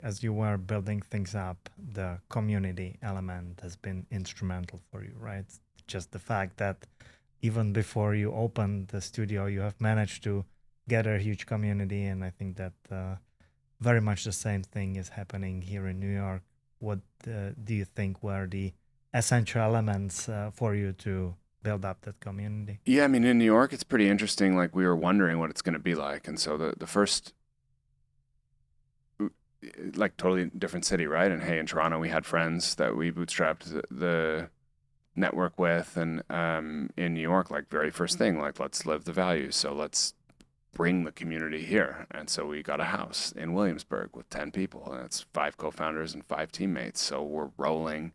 as you were building things up, the community element has been instrumental for you, right? Just the fact that even before you opened the studio, you have managed to gather a huge community. And I think that very much the same thing is happening here in New York. What do you think were the essential elements for you to build up that community? Yeah, I mean, in New York, it's pretty interesting. Like we were wondering what it's going to be like, and so the first like totally different city, right? And hey, in Toronto, we had friends that we bootstrapped the network with, and in New York, like very first thing, like let's live the values. So let's bring the community here. And so we got a house in Williamsburg with 10 people, and it's five co-founders and five teammates. So we're rolling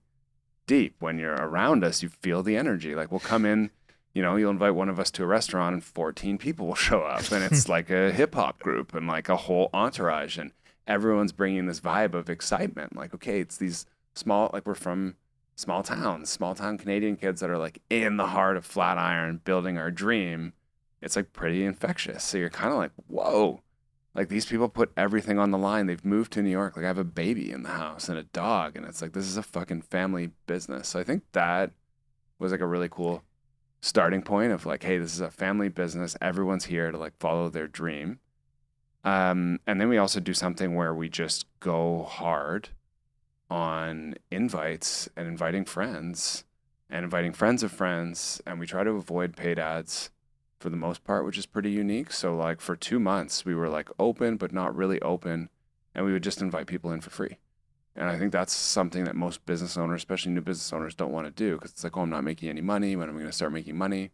deep. When you're around us, you feel the energy. Like we'll come in, you'll invite one of us to a restaurant and 14 people will show up, and it's like a hip hop group and like a whole entourage, and everyone's bringing this vibe of excitement. Like, okay, it's these small, like we're from small town Canadian kids that are like in the heart of Flatiron building our dream. It's like pretty infectious. So you're kind of like, whoa, like these people put everything on the line. They've moved to New York. Like I have a baby in the house and a dog, and it's like this is a fucking family business. So I think that was like a really cool starting point of like, hey, this is a family business. Everyone's here to like follow their dream. And then we also do something where we just go hard on invites and inviting friends of friends. And we try to avoid paid ads for the most part, which is pretty unique. So like for 2 months, we were like open, but not really open. And we would just invite people in for free. And I think that's something that most business owners, especially new business owners, don't want to do because it's like, oh, I'm not making any money. When am I going to start making money?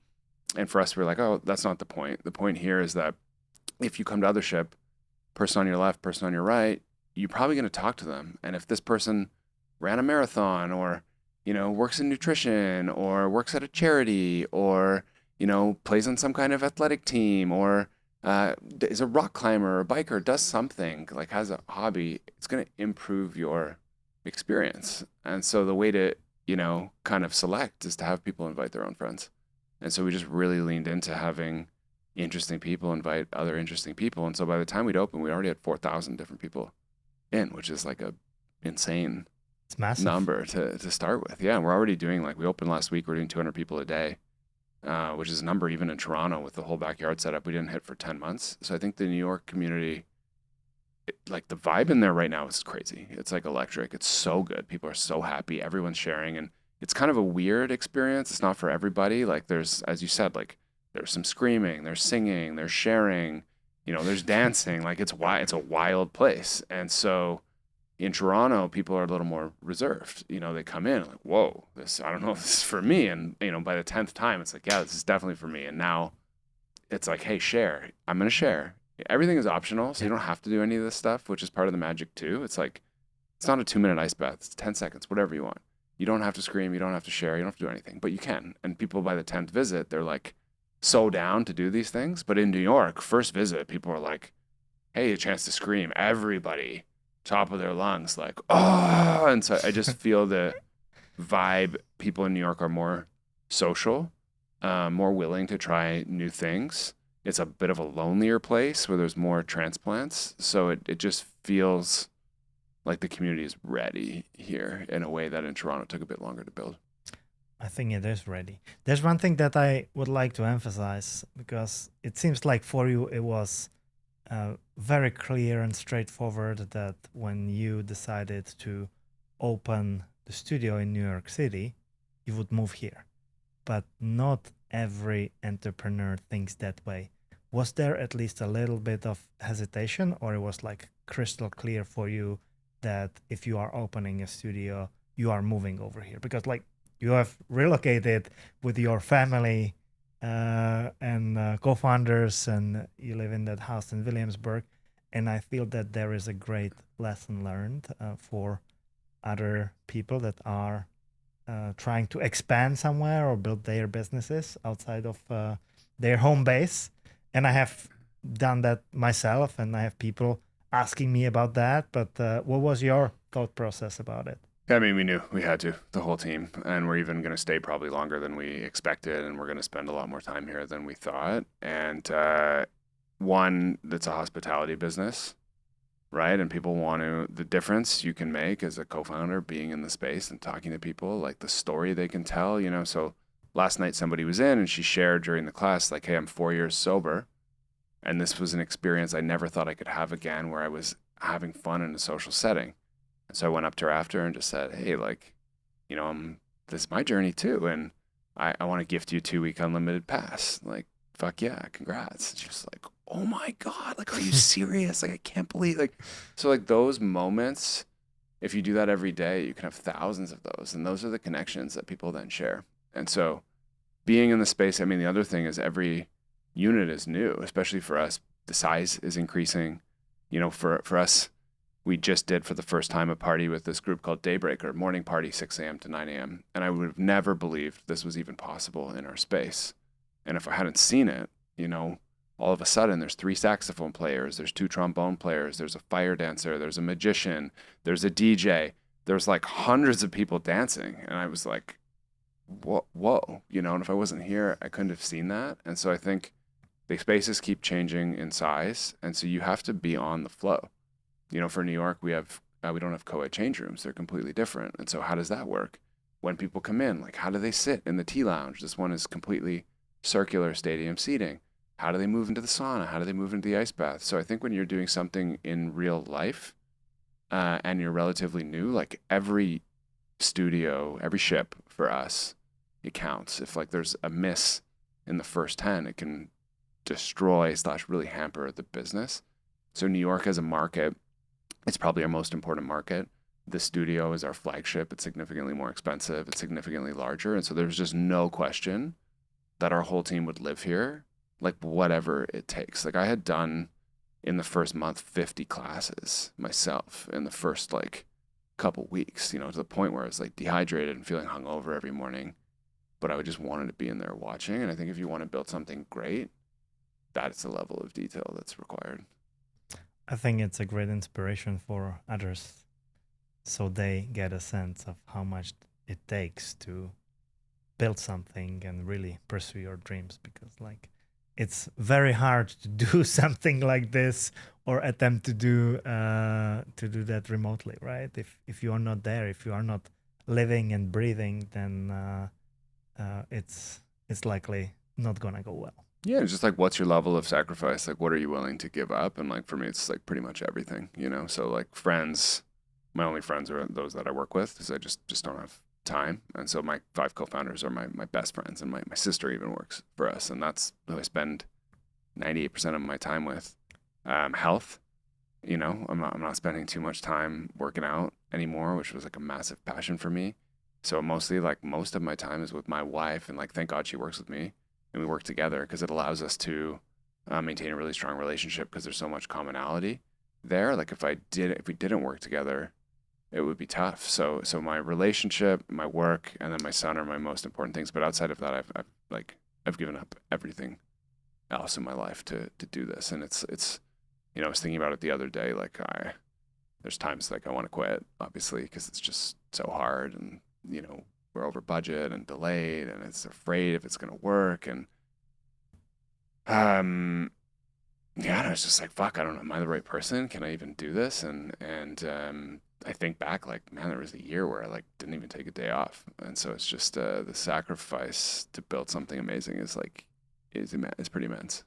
And for us, we're like, oh, that's not the point. The point here is that if you come to Othership, person on your left, person on your right, you're probably going to talk to them. And if this person ran a marathon or, works in nutrition or works at a charity or, plays on some kind of athletic team or is a rock climber or a biker, does something like has a hobby, it's going to improve your experience. And so the way to, kind of select is to have people invite their own friends. And so we just really leaned into having interesting people invite other interesting people. And so by the time we'd open, we already had 4,000 different people in, which is like a insane It's massive. number to start with. Yeah, and we're already doing like we opened last week. We're doing 200 people a day, which is a number even in Toronto with the whole backyard setup we didn't hit for 10 months. So I think the New York community, like the vibe in there right now is crazy. It's like electric. It's so good. People are so happy. Everyone's sharing, and it's kind of a weird experience. It's not for everybody. Like there's, as you said, like there's some screaming, there's singing, there's sharing, there's dancing. Like it's a wild place. And so in Toronto, people are a little more reserved. They come in like, whoa, this, I don't know if this is for me. And, by the 10th time, it's like, yeah, this is definitely for me. And now it's like, hey, share. I'm going to share. Everything is optional. So Yeah. you don't have to do any of this stuff, which is part of the magic too. It's like, it's not a 2 minute ice bath. It's 10 seconds, whatever you want. You don't have to scream. You don't have to share. You don't have to do anything, but you can. And people by the 10th visit, they're like so down to do these things. But in New York, first visit, people are like, hey, a chance to scream. Everybody, top of their lungs, like, oh. And so I just feel the vibe. People in New York are more social, more willing to try new things. It's a bit of a lonelier place where there's more transplants. So it just feels like the community is ready here in a way that in Toronto took a bit longer to build. I think it is ready. There's one thing that I would like to emphasize because it seems like for you it was very clear and straightforward that when you decided to open the studio in New York City, you would move here. But not every entrepreneur thinks that way. Was there at least a little bit of hesitation, or it was like crystal clear for you that if you are opening a studio, you are moving over here? Because like you have relocated with your family and co-founders, and you live in that house in Williamsburg. And I feel that there is a great lesson learned for other people that are trying to expand somewhere or build their businesses outside of their home base. And I have done that myself, and I have people asking me about that. But what was your thought process about it? I mean, we knew we had to, the whole team, and we're even going to stay probably longer than we expected, and we're going to spend a lot more time here than we thought. And one, that's a hospitality business. right? And people want to, the difference you can make as a co-founder being in the space and talking to people, like the story they can tell, you know. So last night somebody was in and she shared during the class, like, hey, I'm 4 years sober. And this was an experience I never thought I could have again, where I was having fun in a social setting. And so I went up to her after and just said, hey, like, you know, this is my journey too. And I want to gift you a 2-week unlimited pass. Like, fuck yeah, congrats. And she was like, oh my God, like, are you serious? Like, I can't believe, like, so like those moments, if you do that every day, you can have thousands of those. And those are the connections that people then share. And so being in the space, I mean, the other thing is every unit is new, especially for us. The size is increasing. You know, for us, we just did for the first time a party with this group called Daybreaker, morning party, 6 a.m. to 9 a.m. And I would have never believed this was even possible in our space. And if I hadn't seen it, you know, all of a sudden there's 3 saxophone players, there's 2 trombone players, there's a fire dancer, there's a magician, there's a DJ, there's like hundreds of people dancing. And I was like, whoa, you know, and if I wasn't here, I couldn't have seen that. And so I think the spaces keep changing in size. And so you have to be on the flow. You know, for New York, we don't have co-ed change rooms. They're completely different. And so how does that work? When people come in, like, how do they sit in the tea lounge? This one is completely circular stadium seating. How do they move into the sauna? How do they move into the ice bath? So I think when you're doing something in real life and you're relatively new, like every studio, every ship for us, it counts. If like there's a miss in the first 10, it can destroy / really hamper the business. So New York as a market, it's probably our most important market. The studio is our flagship. It's significantly more expensive. It's significantly larger. And so there's just no question that our whole team would live here, like whatever it takes. Like I had done in the first month 50 classes myself in the first like couple weeks, you know, to the point where I was like dehydrated and feeling hungover every morning. But I just wanted to be in there watching. And I think if you want to build something great, that's the level of detail that's required. I think it's a great inspiration for others, so they get a sense of how much it takes to build something and really pursue your dreams, because like it's very hard to do something like this or attempt to do that remotely, right? If you are not there, if you are not living and breathing, then it's likely not gonna go well. Yeah, just like what's your level of sacrifice? Like what are you willing to give up? And like for me, it's like pretty much everything, you know? So like friends, my only friends are those that I work with because I just don't have time. And so my 5 co-founders are my best friends, and my sister even works for us. And that's who I spend 98% of my time with. Health, you know, I'm not spending too much time working out anymore, which was like a massive passion for me. So mostly like most of my time is with my wife, and like thank God she works with me and we work together because it allows us to maintain a really strong relationship because there's so much commonality there. Like if we didn't work together, it would be tough. So my relationship, my work, and then my son are my most important things. But outside of that, I've given up everything else in my life to do this. And it's you know, I was thinking about it the other day. Like there's times like I want to quit, obviously, because it's just so hard, and you know, we're over budget and delayed, and it's afraid if it's going to work. And yeah, and I was just like, fuck, I don't know, am I the right person? Can I even do this? And I think back, like, man, there was a year where I like didn't even take a day off. And so it's just the sacrifice to build something amazing is pretty immense.